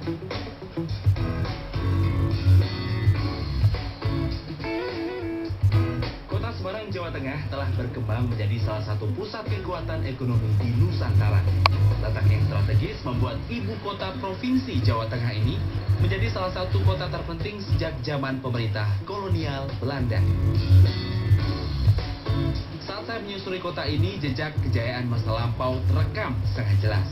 Kota Semarang, Jawa Tengah telah berkembang menjadi salah satu pusat kekuatan ekonomi di Nusantara. Letak yang strategis membuat ibu kota provinsi Jawa Tengah ini menjadi salah satu kota terpenting sejak zaman pemerintah kolonial Belanda. Saat saya menyusuri kota ini, jejak kejayaan masa lampau terekam sangat jelas.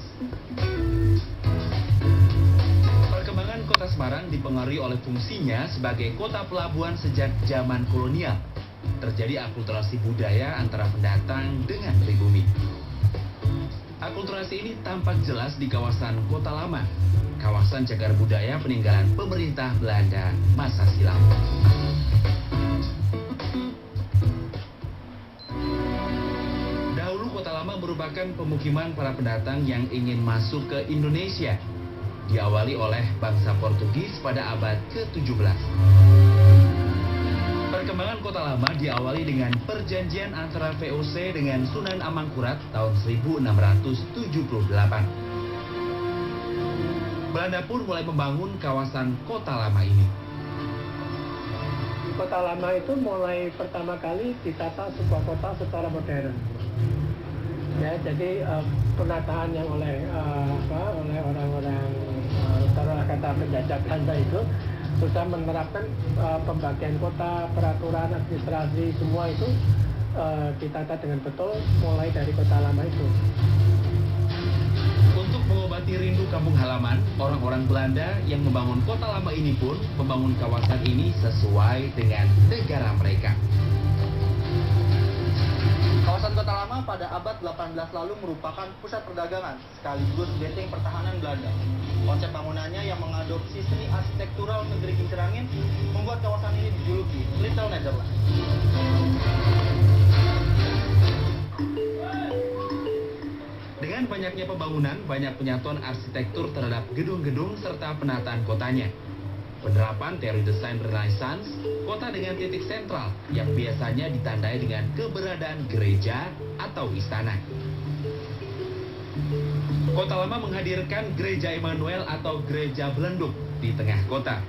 Perkembangan kota Semarang dipengaruhi oleh fungsinya sebagai kota pelabuhan sejak zaman kolonial. Terjadi akulturasi budaya antara pendatang dengan pribumi. Akulturasi ini tampak jelas di kawasan Kota Lama, kawasan cagar budaya peninggalan pemerintah Belanda masa silam. Dahulu Kota Lama merupakan pemukiman para pendatang yang ingin masuk ke Indonesia. Diawali oleh bangsa Portugis pada abad ke-17. Perkembangan Kota Lama diawali dengan perjanjian antara VOC dengan Sunan Amangkurat tahun 1678. Belanda pun mulai membangun kawasan Kota Lama ini. Kota Lama itu mulai pertama kali ditata sebuah kota secara modern. Ya, jadi penataan yang oleh orang-orang taruhlah kata penjajah Belanda itu sudah menerapkan pembagian kota, peraturan administrasi, semua itu ditata dengan betul mulai dari Kota Lama itu. Untuk mengobati rindu kampung halaman, orang-orang Belanda yang membangun Kota Lama ini pun membangun kawasan ini sesuai dengan negara mereka. Kawasan Kota Lama pada abad 18 lalu merupakan pusat perdagangan sekaligus benteng pertahanan Belanda. Konsep bangunannya yang mengadopsi seni arsitektural negeri kincir angin membuat kawasan ini dijuluki Little Netherlands. Dengan banyaknya pembangunan, banyak penyatuan arsitektur terhadap gedung-gedung serta penataan kotanya. Penerapan teori desain Renaissance, kota dengan titik sentral yang biasanya ditandai dengan keberadaan gereja atau istana. Kota Lama menghadirkan Gereja Immanuel atau Gereja Belenduk di tengah kota.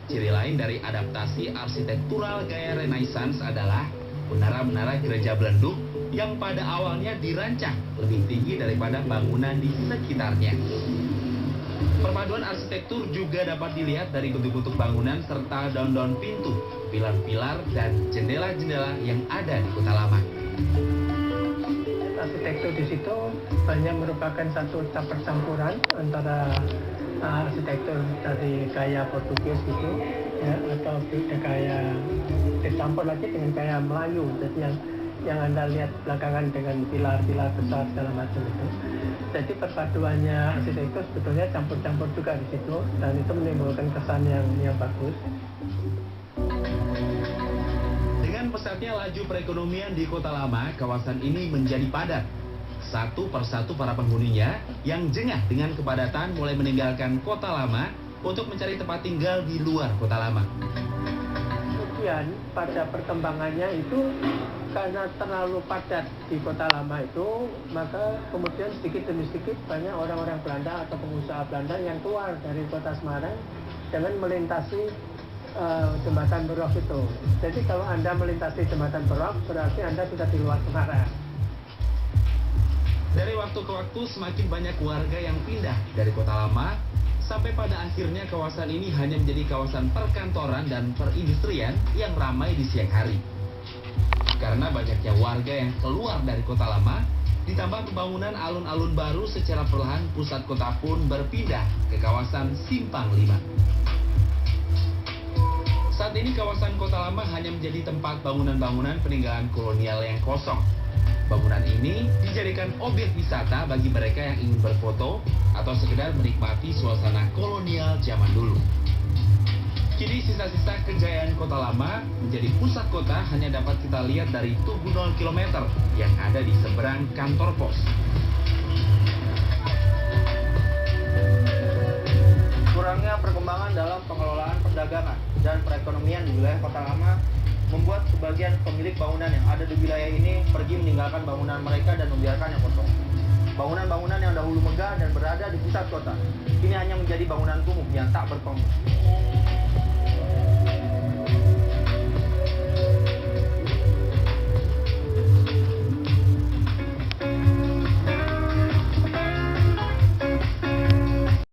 Ciri lain dari adaptasi arsitektural gaya Renaissance adalah menara-menara Gereja Belenduk yang pada awalnya dirancang lebih tinggi daripada bangunan di sekitarnya. Perpaduan arsitektur juga dapat dilihat dari bentuk-bentuk bangunan serta daun-daun pintu, pilar-pilar, dan jendela-jendela yang ada di Kota Lama. Arsitektur di situ banyak merupakan satu campuran antara arsitektur dari gaya Portugis gitu, ya, atau gaya dicampur lagi dengan gaya Melayu. Jadi yang Anda lihat belakangan dengan pilar-pilar besar segala macam itu. Jadi perpaduannya arsitektur sebetulnya campur-campur juga di situ, dan itu menimbulkan kesan yang bagus. Dengan pesatnya laju perekonomian di Kota Lama, kawasan ini menjadi padat. Satu persatu para penghuninya yang jengah dengan kepadatan mulai meninggalkan Kota Lama untuk mencari tempat tinggal di luar Kota Lama. Kemudian pada perkembangannya itu karena terlalu padat di Kota Lama itu, maka kemudian sedikit demi sedikit banyak orang-orang Belanda atau pengusaha Belanda yang keluar dari Kota Semarang dengan melintasi jembatan Berok itu. Jadi kalau Anda melintasi jembatan Berok, berarti Anda sudah di luar Semarang. Dari waktu ke waktu semakin banyak warga yang pindah dari Kota Lama, sampai pada akhirnya kawasan ini hanya menjadi kawasan perkantoran dan perindustrian yang ramai di siang hari. Karena banyaknya warga yang keluar dari Kota Lama, ditambah pembangunan alun-alun baru, secara perlahan pusat kota pun berpindah ke kawasan Simpang 5. Saat ini kawasan Kota Lama hanya menjadi tempat bangunan-bangunan peninggalan kolonial yang kosong. Bangunan ini dijadikan objek wisata bagi mereka yang ingin berfoto atau sekedar menikmati suasana kolonial zaman dulu. Kini sisa-sisa kejayaan Kota Lama menjadi pusat kota hanya dapat kita lihat dari Tugu 0 km yang ada di seberang kantor pos. Kurangnya perkembangan dalam pengelolaan perdagangan dan perekonomian di wilayah Kota Lama membuat sebagian pemilik bangunan yang ada di wilayah ini pergi meninggalkan bangunan mereka dan membiarkannya kosong. Bangunan-bangunan yang dahulu megah dan berada di pusat kota, kini hanya menjadi bangunan kumuh yang tak berpenghuni.